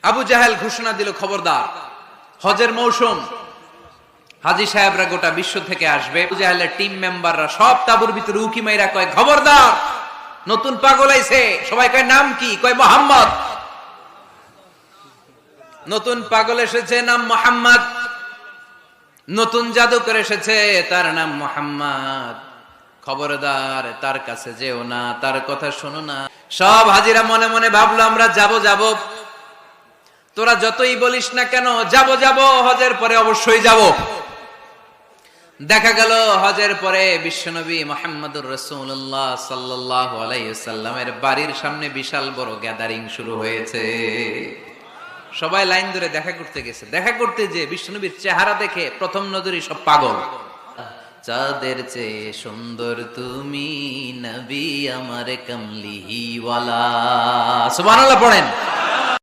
আবু জাহেল ঘোষণা দিল, খবরদার, হজের মৌসুম, হাজী সাহেবরা গোটা বিশ্ব থেকে আসবে। আবু জাহেলের টিম মেম্বাররা সব তাবুর ভিতরে উকি মাইরা কয়, খবরদার, নতুন পাগল আইছে। সবাই কয়, নাম কি? কয়, মোহাম্মদ। নতুন পাগল এসেছে, নাম মোহাম্মদ। নতুন জাদুকর এসেছে, তার নাম মোহাম্মদ। খবরদার, তার কাছে যেও না, তার কথা শোনো না। সব হাজিরা মনে মনে ভাবলো, আমরা যাব যাব, তোরা যতই বলিস না কেন, যাব যাব, হজের পরে অবশ্যই যাব। দেখা গেল হজের পরে বিশ্বনবী মুহাম্মদুর রাসূলুল্লাহ সাল্লাল্লাহু আলাইহি ওয়াসাল্লামের বাড়ির সামনে বিশাল বড় গ্যাদারিং শুরু হয়েছে। সবাই লাইন ধরে দেখা করতে গেছে। দেখা করতে যে বিশ্বনবীর চেহারা দেখে প্রথম নজরেই সব পাগল। চাঁদের চেয়ে সুন্দর তুমি, নবী আমার কমলিওয়ালা। সুবহানাল্লাহ পড়েন।